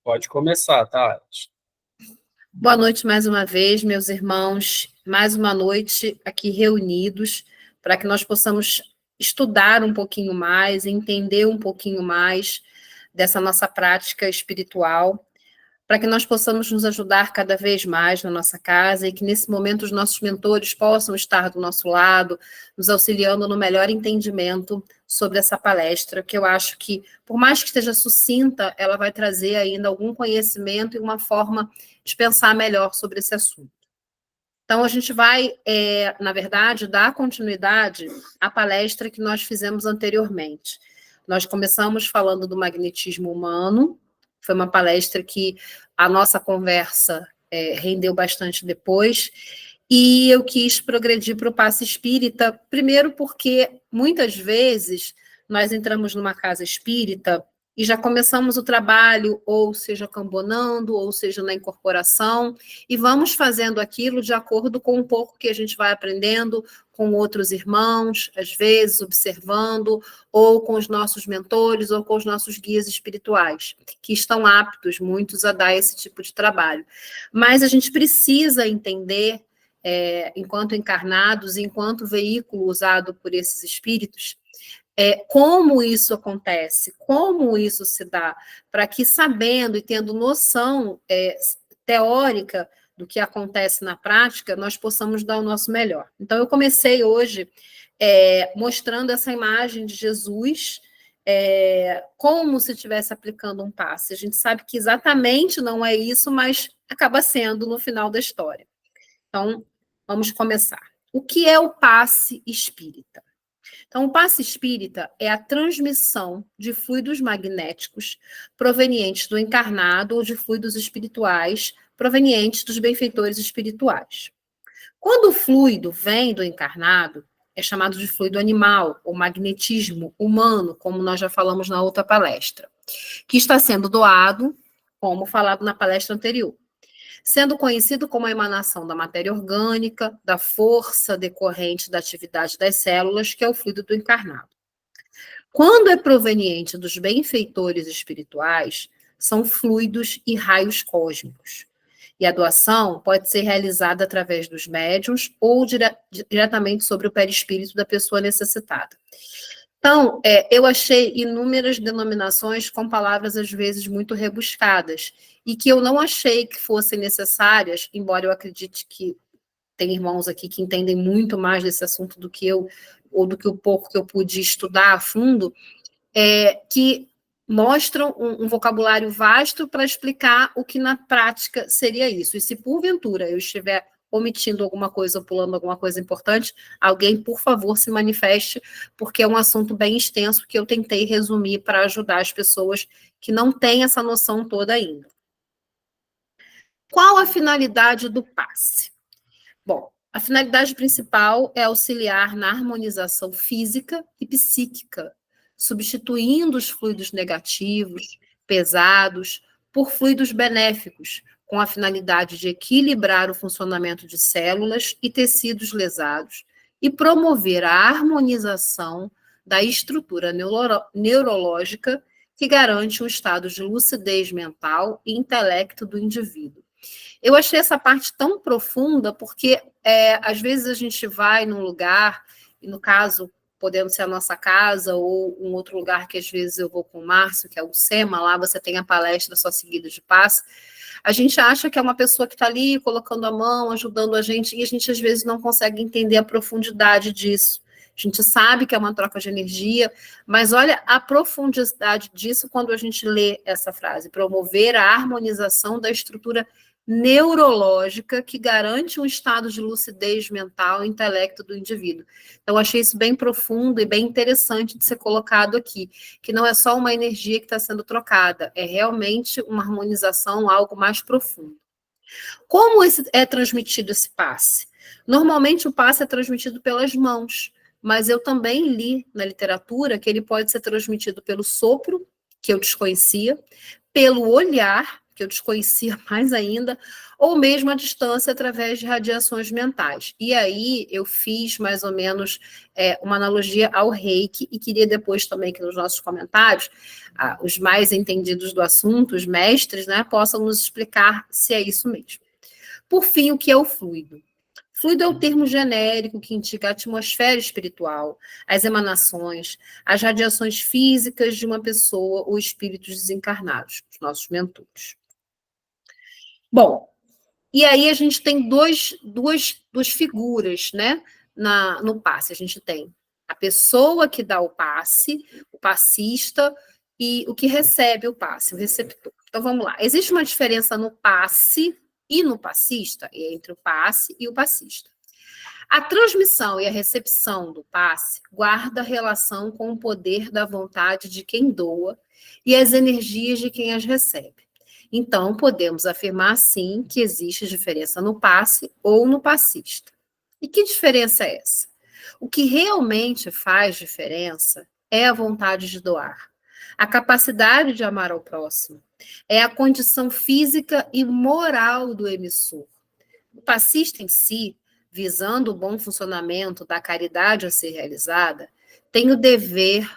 Pode começar, tá? Boa noite mais uma vez, meus irmãos. Mais uma noite aqui reunidos para que nós possamos estudar um pouquinho mais, entender um pouquinho mais dessa nossa prática espiritual, para que nós possamos nos ajudar cada vez mais na nossa casa e que nesse momento os nossos mentores possam estar do nosso lado, nos auxiliando no melhor entendimento sobre essa palestra, que eu acho que, por mais que esteja sucinta, ela vai trazer ainda algum conhecimento e uma forma de pensar melhor sobre esse assunto. Então, a gente vai, na verdade, dar continuidade à palestra que nós fizemos anteriormente. Nós começamos falando do magnetismo humano, foi uma palestra que a nossa conversa rendeu bastante depois, e eu quis progredir para o passe espírita, primeiro porque, muitas vezes, nós entramos numa casa espírita e já começamos o trabalho, ou seja, cambonando, ou seja, na incorporação, e vamos fazendo aquilo de acordo com um pouco que a gente vai aprendendo com outros irmãos, às vezes observando, ou com os nossos mentores, ou com os nossos guias espirituais, que estão aptos, muitos, a dar esse tipo de trabalho. Mas a gente precisa entender, enquanto encarnados, enquanto veículo usado por esses espíritos, como isso acontece, como isso se dá, para que, sabendo e tendo noção teórica do que acontece na prática, nós possamos dar o nosso melhor. Então, eu comecei hoje mostrando essa imagem de Jesus como se estivesse aplicando um passe. A gente sabe que exatamente não é isso, mas acaba sendo no final da história. Então, vamos começar. O que é o passe espírita? Então, o passe espírita é a transmissão de fluidos magnéticos provenientes do encarnado ou de fluidos espirituais provenientes dos benfeitores espirituais. Quando o fluido vem do encarnado, é chamado de fluido animal, ou magnetismo humano, como nós já falamos na outra palestra, que está sendo doado, como falado na palestra anterior, sendo conhecido como a emanação da matéria orgânica, da força decorrente da atividade das células, que é o fluido do encarnado. Quando é proveniente dos benfeitores espirituais, são fluidos e raios cósmicos. E a doação pode ser realizada através dos médiuns ou diretamente sobre o perispírito da pessoa necessitada. Então, eu achei inúmeras denominações com palavras, às vezes, muito rebuscadas, e que eu não achei que fossem necessárias, embora eu acredite que tem irmãos aqui que entendem muito mais desse assunto do que eu, ou do que o pouco que eu pude estudar a fundo, que mostram um vocabulário vasto para explicar o que na prática seria isso. E se porventura eu estiver omitindo alguma coisa ou pulando alguma coisa importante, alguém, por favor, se manifeste, porque é um assunto bem extenso que eu tentei resumir para ajudar as pessoas que não têm essa noção toda ainda. Qual a finalidade do passe? Bom, a finalidade principal é auxiliar na harmonização física e psíquica, substituindo os fluidos negativos, pesados, por fluidos benéficos, com a finalidade de equilibrar o funcionamento de células e tecidos lesados e promover a harmonização da estrutura neurológica que garante um estado de lucidez mental e intelecto do indivíduo. Eu achei essa parte tão profunda, porque às vezes a gente vai num lugar, e no caso, podendo ser a nossa casa, ou um outro lugar que às vezes eu vou com o Márcio, que é o SEMA, lá você tem a palestra só seguida de passe, a gente acha que é uma pessoa que está ali colocando a mão, ajudando a gente, e a gente às vezes não consegue entender a profundidade disso. A gente sabe que é uma troca de energia, mas olha a profundidade disso quando a gente lê essa frase, promover a harmonização da estrutura neurológica que garante um estado de lucidez mental e intelecto do indivíduo. Então, achei isso bem profundo e bem interessante de ser colocado aqui, que não é só uma energia que está sendo trocada, é realmente uma harmonização, algo mais profundo. Como é transmitido esse passe? Normalmente, o passe é transmitido pelas mãos, mas eu também li na literatura que ele pode ser transmitido pelo sopro, que eu desconhecia, pelo olhar, que eu desconhecia mais ainda, ou mesmo à distância através de radiações mentais. E aí eu fiz mais ou menos uma analogia ao reiki, e queria depois também que nos nossos comentários, os mais entendidos do assunto, os mestres, né, possam nos explicar se é isso mesmo. Por fim, o que é o fluido? Fluido é o termo genérico que indica a atmosfera espiritual, as emanações, as radiações físicas de uma pessoa ou espíritos desencarnados, os nossos mentores. Bom, e aí a gente tem duas figuras, né, no passe. A gente tem a pessoa que dá o passe, o passista, e o que recebe o passe, o receptor. Então vamos lá. Existe uma diferença no passe e no passista, entre o passe e o passista. A transmissão e a recepção do passe guarda relação com o poder da vontade de quem doa e as energias de quem as recebe. Então, podemos afirmar, sim, que existe diferença no passe ou no passista. E que diferença é essa? O que realmente faz diferença é a vontade de doar, a capacidade de amar ao próximo, é a condição física e moral do emissor. O passista em si, visando o bom funcionamento da caridade a ser realizada, tem o dever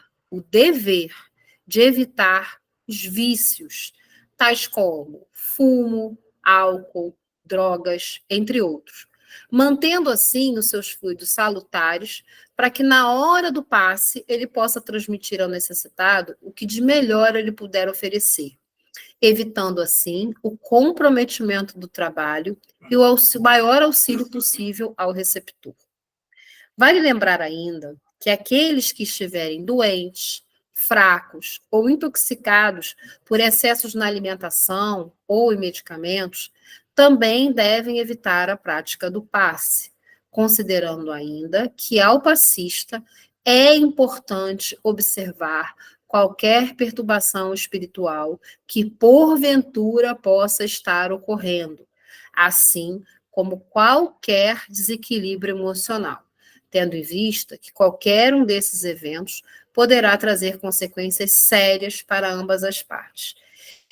de evitar os vícios, tais como fumo, álcool, drogas, entre outros, mantendo assim os seus fluidos salutares, para que na hora do passe ele possa transmitir ao necessitado o que de melhor ele puder oferecer, evitando assim o comprometimento do trabalho e o maior auxílio possível ao receptor. Vale lembrar ainda que aqueles que estiverem doentes, fracos ou intoxicados por excessos na alimentação ou em medicamentos também devem evitar a prática do passe, considerando ainda que ao passista é importante observar qualquer perturbação espiritual que porventura possa estar ocorrendo, assim como qualquer desequilíbrio emocional, tendo em vista que qualquer um desses eventos poderá trazer consequências sérias para ambas as partes.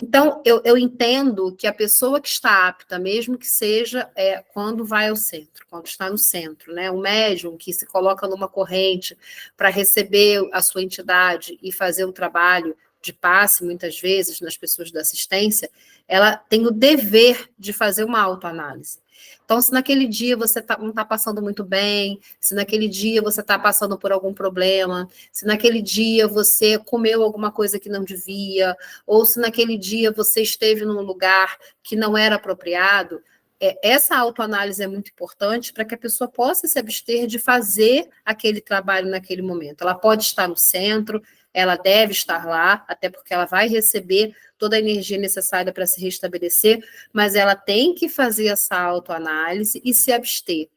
Então, eu entendo que a pessoa que está apta, mesmo que seja quando vai ao centro, quando está no centro, né, o médium que se coloca numa corrente para receber a sua entidade e fazer um trabalho de passe, muitas vezes, nas pessoas da assistência, ela tem o dever de fazer uma autoanálise. Então, se naquele dia você não está passando muito bem, se naquele dia você está passando por algum problema, se naquele dia você comeu alguma coisa que não devia, ou se naquele dia você esteve num lugar que não era apropriado, essa autoanálise é muito importante para que a pessoa possa se abster de fazer aquele trabalho naquele momento. Ela pode estar no centro, ela deve estar lá, até porque ela vai receber toda a energia necessária para se restabelecer, mas ela tem que fazer essa autoanálise e se abster.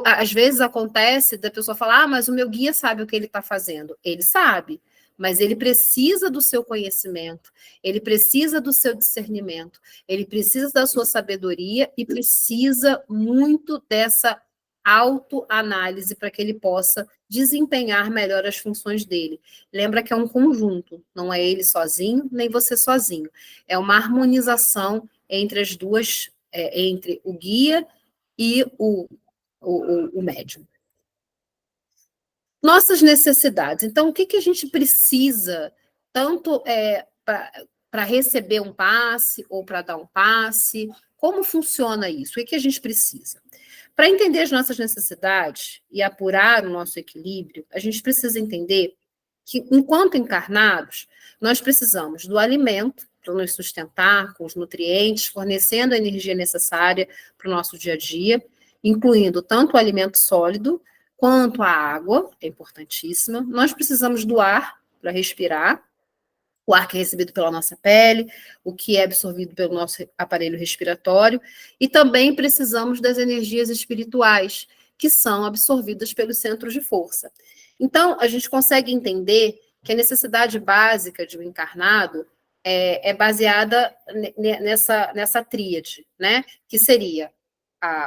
Às vezes acontece da pessoa falar, mas o meu guia sabe o que ele está fazendo. Ele sabe, mas ele precisa do seu conhecimento, ele precisa do seu discernimento, ele precisa da sua sabedoria e precisa muito dessa autoanálise para que ele possa desempenhar melhor as funções dele. Lembra que é um conjunto, não é ele sozinho, nem você sozinho. É uma harmonização entre as duas, entre o guia e o médium. Nossas necessidades. Então, o que a gente precisa, tanto para receber um passe ou para dar um passe? Como funciona isso? O que a gente precisa? Para entender as nossas necessidades e apurar o nosso equilíbrio, a gente precisa entender que, enquanto encarnados, nós precisamos do alimento para nos sustentar, com os nutrientes, fornecendo a energia necessária para o nosso dia a dia, incluindo tanto o alimento sólido, quanto a água, é importantíssima. Nós precisamos do ar para respirar, o ar que é recebido pela nossa pele, o que é absorvido pelo nosso aparelho respiratório, e também precisamos das energias espirituais, que são absorvidas pelos centros de força. Então, a gente consegue entender que a necessidade básica de um encarnado é baseada nessa tríade, né? Que seria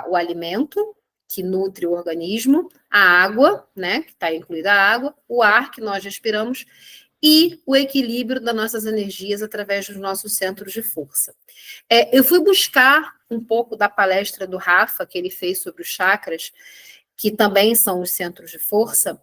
o alimento, que nutre o organismo, a água, né? Que está incluída a água, o ar que nós respiramos, e o equilíbrio das nossas energias através dos nossos centros de força. Eu fui buscar um pouco da palestra do Rafa, que ele fez sobre os chakras, que também são os centros de força,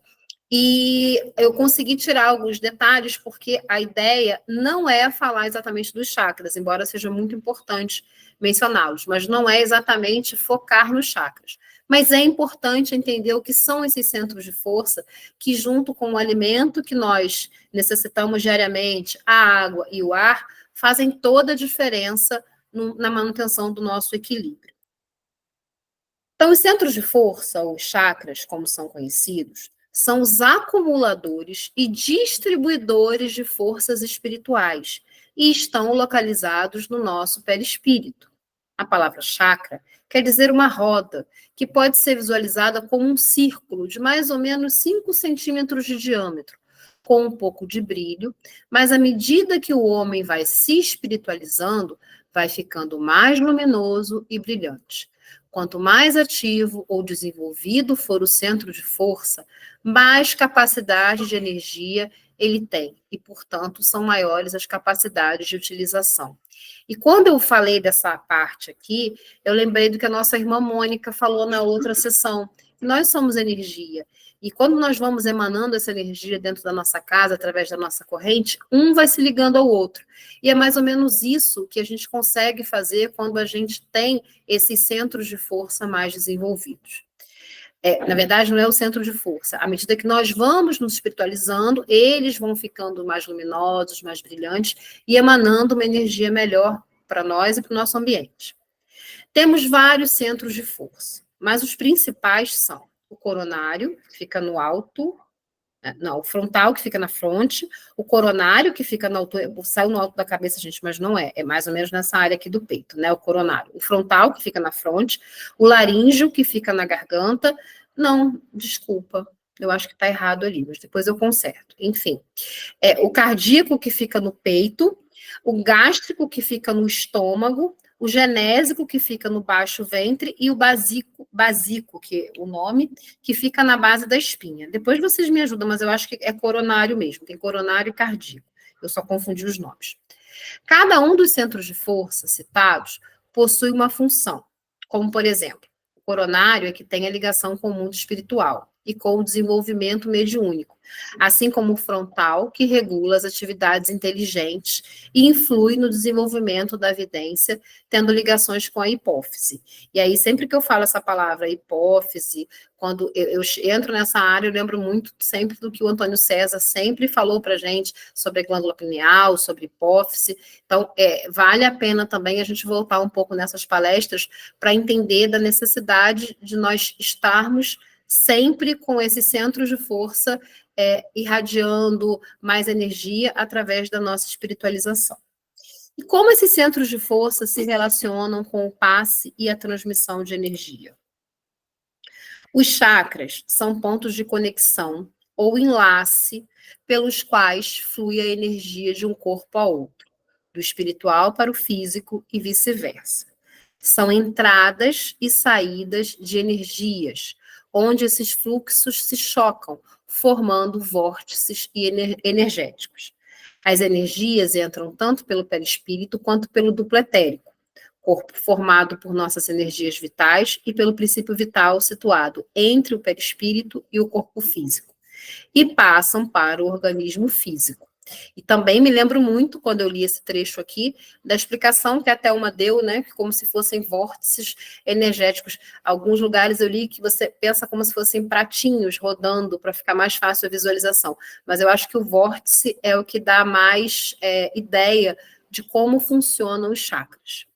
e eu consegui tirar alguns detalhes, porque a ideia não é falar exatamente dos chakras, embora seja muito importante mencioná-los, mas não é exatamente focar nos chakras. Mas é importante entender o que são esses centros de força, que junto com o alimento que nós necessitamos diariamente, a água e o ar, fazem toda a diferença na manutenção do nosso equilíbrio. Então, os centros de força, ou chakras, como são conhecidos, são os acumuladores e distribuidores de forças espirituais e estão localizados no nosso perispírito. A palavra chakra quer dizer uma roda, que pode ser visualizada como um círculo de mais ou menos 5 centímetros de diâmetro, com um pouco de brilho, mas à medida que o homem vai se espiritualizando, vai ficando mais luminoso e brilhante. Quanto mais ativo ou desenvolvido for o centro de força, mais capacidade de energia ele tem e, portanto, são maiores as capacidades de utilização. E quando eu falei dessa parte aqui, eu lembrei do que a nossa irmã Mônica falou na outra sessão. Nós somos energia. E quando nós vamos emanando essa energia dentro da nossa casa, através da nossa corrente, um vai se ligando ao outro. E é mais ou menos isso que a gente consegue fazer quando a gente tem esses centros de força mais desenvolvidos. Na verdade, não é o centro de força. À medida que nós vamos nos espiritualizando, eles vão ficando mais luminosos, mais brilhantes e emanando uma energia melhor para nós e para o nosso ambiente. Temos vários centros de força, mas os principais são o coronário, que fica no alto, o frontal, que fica na fronte, o coronário, que fica na altura, saiu no alto da cabeça, gente, mas não é mais ou menos nessa área aqui do peito, né, o coronário. O frontal, que fica na fronte, o laríngeo, que fica na garganta, não, desculpa, eu acho que está errado ali, mas depois eu conserto, enfim. O cardíaco, que fica no peito, o gástrico, que fica no estômago, o genésico, que fica no baixo ventre, e o basico, que é o nome, que fica na base da espinha. Depois vocês me ajudam, mas eu acho que é coronário mesmo, tem coronário e cardíaco. Eu só confundi os nomes. Cada um dos centros de força citados possui uma função, como, por exemplo, o coronário é que tem a ligação com o mundo espiritual e com o desenvolvimento mediúnico, assim como o frontal, que regula as atividades inteligentes e influi no desenvolvimento da evidência, tendo ligações com a hipófise. E aí, sempre que eu falo essa palavra hipófise, quando eu entro nessa área, eu lembro muito sempre do que o Antônio César sempre falou para a gente sobre a glândula pineal, sobre hipófise. Então, vale a pena também a gente voltar um pouco nessas palestras para entender da necessidade de nós estarmos sempre com esses centros de força irradiando mais energia através da nossa espiritualização. E como esses centros de força se relacionam com o passe e a transmissão de energia? Os chakras são pontos de conexão ou enlace pelos quais flui a energia de um corpo a outro, do espiritual para o físico e vice-versa. São entradas e saídas de energias, onde esses fluxos se chocam, formando vórtices energéticos. As energias entram tanto pelo perispírito quanto pelo duplo etérico, corpo formado por nossas energias vitais e pelo princípio vital situado entre o perispírito e o corpo físico, e passam para o organismo físico. E também me lembro muito, quando eu li esse trecho aqui, da explicação que a Thelma deu, né, como se fossem vórtices energéticos. Alguns lugares eu li que você pensa como se fossem pratinhos rodando para ficar mais fácil a visualização. Mas eu acho que o vórtice é o que dá mais ideia de como funcionam os chakras.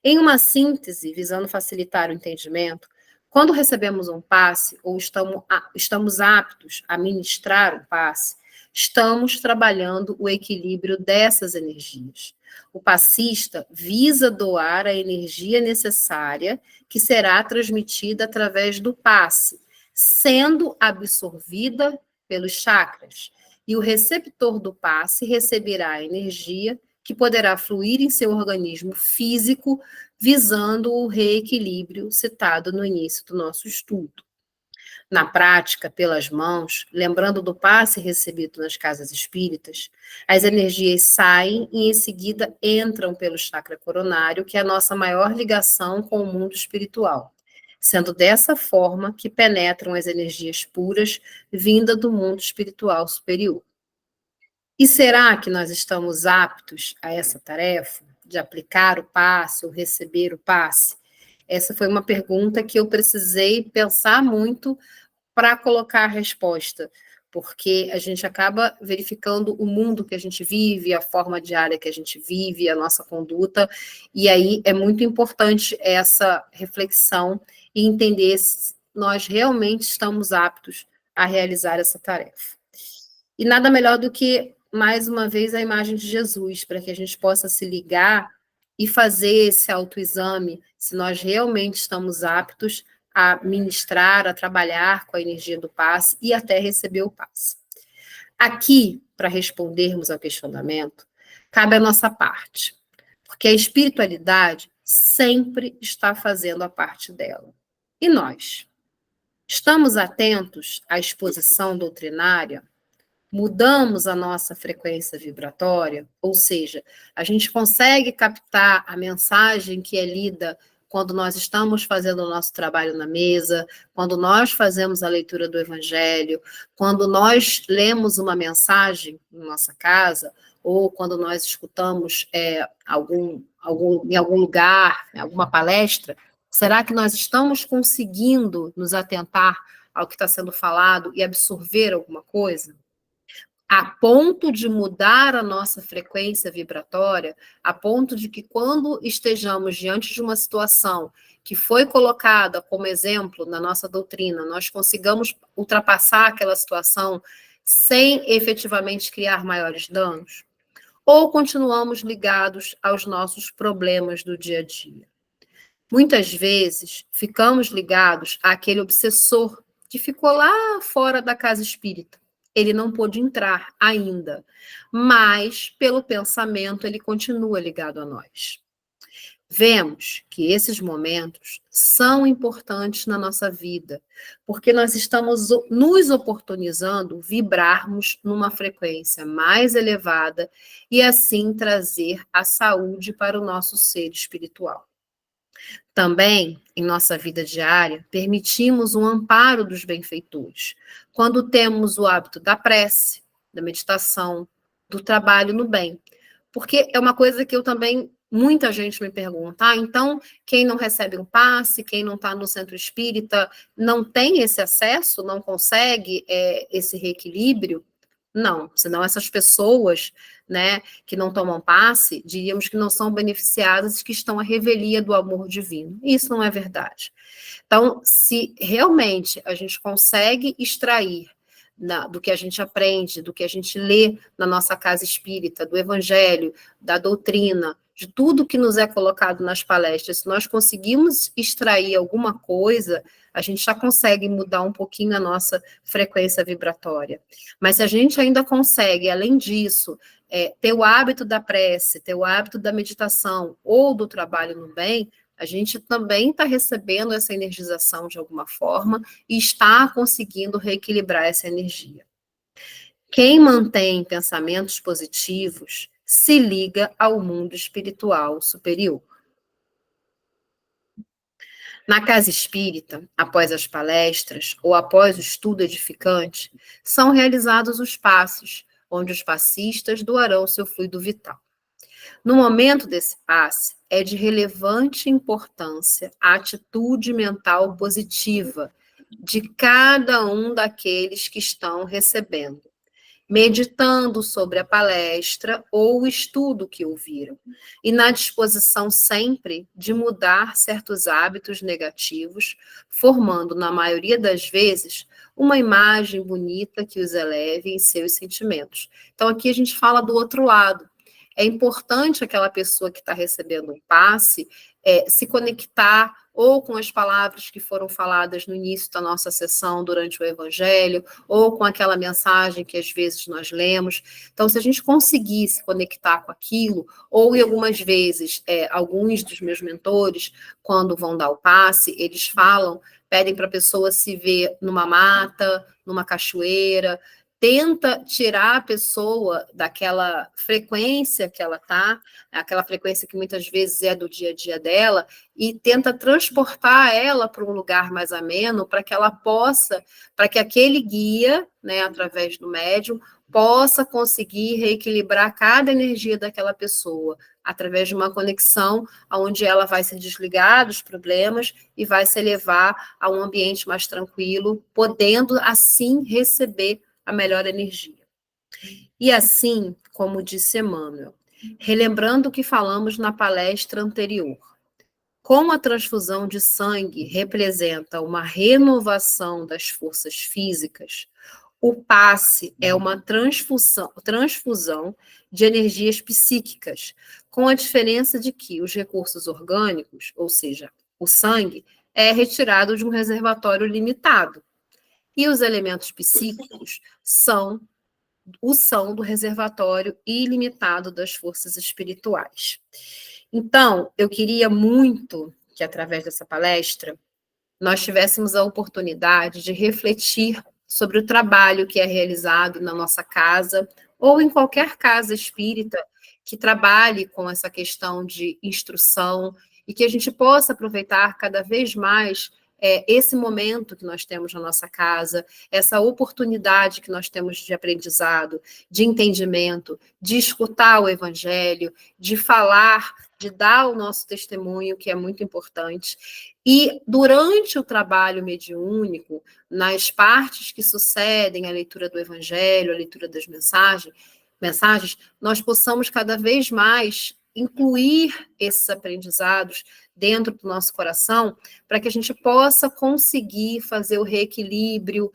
Em uma síntese, visando facilitar o entendimento, quando recebemos um passe ou estamos aptos a ministrar um passe, estamos trabalhando o equilíbrio dessas energias. O passista visa doar a energia necessária que será transmitida através do passe, sendo absorvida pelos chakras. E o receptor do passe receberá a energia que poderá fluir em seu organismo físico, visando o reequilíbrio citado no início do nosso estudo. Na prática, pelas mãos, lembrando do passe recebido nas casas espíritas, as energias saem e em seguida entram pelo chakra coronário, que é a nossa maior ligação com o mundo espiritual, sendo dessa forma que penetram as energias puras vinda do mundo espiritual superior. E será que nós estamos aptos a essa tarefa de aplicar o passe ou receber o passe? Essa foi uma pergunta que eu precisei pensar muito para colocar a resposta, porque a gente acaba verificando o mundo que a gente vive, a forma diária que a gente vive, a nossa conduta, e aí é muito importante essa reflexão e entender se nós realmente estamos aptos a realizar essa tarefa. E nada melhor do que, mais uma vez, a imagem de Jesus, para que a gente possa se ligar e fazer esse autoexame, se nós realmente estamos aptos a ministrar, a trabalhar com a energia do passe e até receber o passe. Aqui, para respondermos ao questionamento, cabe a nossa parte, porque a espiritualidade sempre está fazendo a parte dela. E nós? Estamos atentos à exposição doutrinária? Mudamos a nossa frequência vibratória? Ou seja, a gente consegue captar a mensagem que é lida quando nós estamos fazendo o nosso trabalho na mesa, quando nós fazemos a leitura do Evangelho, quando nós lemos uma mensagem em nossa casa, ou quando nós escutamos em algum lugar, alguma palestra, será que nós estamos conseguindo nos atentar ao que está sendo falado e absorver alguma coisa? A ponto de mudar a nossa frequência vibratória, a ponto de que quando estejamos diante de uma situação que foi colocada como exemplo na nossa doutrina, nós consigamos ultrapassar aquela situação sem efetivamente criar maiores danos? Ou continuamos ligados aos nossos problemas do dia a dia? Muitas vezes ficamos ligados àquele obsessor que ficou lá fora da casa espírita. Ele não pôde entrar ainda, mas pelo pensamento ele continua ligado a nós. Vemos que esses momentos são importantes na nossa vida, porque nós estamos nos oportunizando vibrarmos numa frequência mais elevada e assim trazer a saúde para o nosso ser espiritual. Também, em nossa vida diária, permitimos um amparo dos benfeitores, quando temos o hábito da prece, da meditação, do trabalho no bem. Porque é uma coisa que eu também, muita gente me pergunta, então, quem não recebe um passe, quem não está no centro espírita, não tem esse acesso, não consegue esse reequilíbrio? Não, senão essas pessoas, né, que não tomam passe, diríamos que não são beneficiadas, que estão à revelia do amor divino. Isso não é verdade. Então, se realmente a gente consegue extrair do que a gente aprende, do que a gente lê na nossa casa espírita, do evangelho, da doutrina, de tudo que nos é colocado nas palestras, se nós conseguimos extrair alguma coisa, a gente já consegue mudar um pouquinho a nossa frequência vibratória. Mas se a gente ainda consegue, além disso, ter o hábito da prece, ter o hábito da meditação ou do trabalho no bem, a gente também está recebendo essa energização de alguma forma e está conseguindo reequilibrar essa energia. Quem mantém pensamentos positivos se liga ao mundo espiritual superior. Na casa espírita, após as palestras ou após o estudo edificante, são realizados os passes, onde os passistas doarão seu fluido vital. No momento desse passe, é de relevante importância a atitude mental positiva de cada um daqueles que estão recebendo, meditando sobre a palestra ou o estudo que ouviram, e na disposição sempre de mudar certos hábitos negativos, formando, na maioria das vezes, uma imagem bonita que os eleve em seus sentimentos. Então, aqui a gente fala do outro lado. É importante aquela pessoa que está recebendo um passe se conectar ou com as palavras que foram faladas no início da nossa sessão durante o Evangelho, ou com aquela mensagem que às vezes nós lemos. Então, se a gente conseguir se conectar com aquilo, ou em algumas vezes, alguns dos meus mentores, quando vão dar o passe, eles falam, pedem para a pessoa se ver numa mata, numa cachoeira, tenta tirar a pessoa daquela frequência que ela está, aquela frequência que muitas vezes é do dia a dia dela, e tenta transportar ela para um lugar mais ameno, para que ela possa, para que aquele guia, né, através do médium, possa conseguir reequilibrar cada energia daquela pessoa, através de uma conexão onde ela vai se desligar dos problemas e vai se elevar a um ambiente mais tranquilo, podendo, assim, receber a melhor energia. E assim, como disse Emmanuel, relembrando o que falamos na palestra anterior, como a transfusão de sangue representa uma renovação das forças físicas, o passe é uma transfusão de energias psíquicas, com a diferença de que os recursos orgânicos, ou seja, o sangue, é retirado de um reservatório limitado, e os elementos psíquicos são do reservatório ilimitado das forças espirituais. Então, eu queria muito que, através dessa palestra, nós tivéssemos a oportunidade de refletir sobre o trabalho que é realizado na nossa casa, ou em qualquer casa espírita que trabalhe com essa questão de instrução, e que a gente possa aproveitar cada vez mais esse momento que nós temos na nossa casa, essa oportunidade que nós temos de aprendizado, de entendimento, de escutar o Evangelho, de falar, de dar o nosso testemunho, que é muito importante. E durante o trabalho mediúnico, nas partes que sucedem a leitura do Evangelho, a leitura das mensagens, nós possamos cada vez mais incluir esses aprendizados dentro do nosso coração, para que a gente possa conseguir fazer o reequilíbrio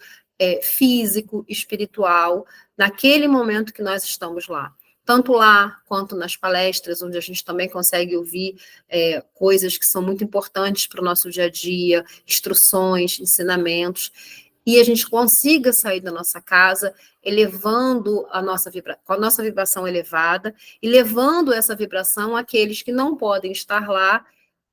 físico, espiritual, naquele momento que nós estamos lá. Tanto lá, quanto nas palestras, onde a gente também consegue ouvir coisas que são muito importantes para o nosso dia a dia, instruções, ensinamentos, e a gente consiga sair da nossa casa elevando com a nossa vibração elevada, e levando essa vibração àqueles que não podem estar lá,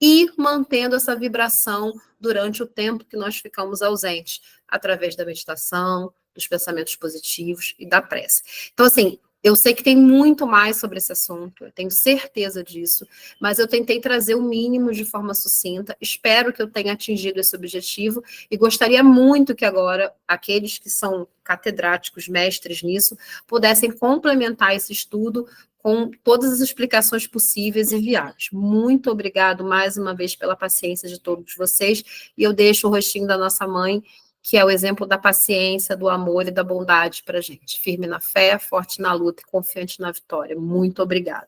e mantendo essa vibração durante o tempo que nós ficamos ausentes, através da meditação, dos pensamentos positivos e da prece. Então, assim, eu sei que tem muito mais sobre esse assunto, eu tenho certeza disso, mas eu tentei trazer o mínimo de forma sucinta, espero que eu tenha atingido esse objetivo, e gostaria muito que agora, aqueles que são catedráticos, mestres nisso, pudessem complementar esse estudo com todas as explicações possíveis e viáveis. Muito obrigado mais uma vez pela paciência de todos vocês, e eu deixo o rostinho da nossa mãe, que é o exemplo da paciência, do amor e da bondade para a gente. Firme na fé, forte na luta e confiante na vitória. Muito obrigada.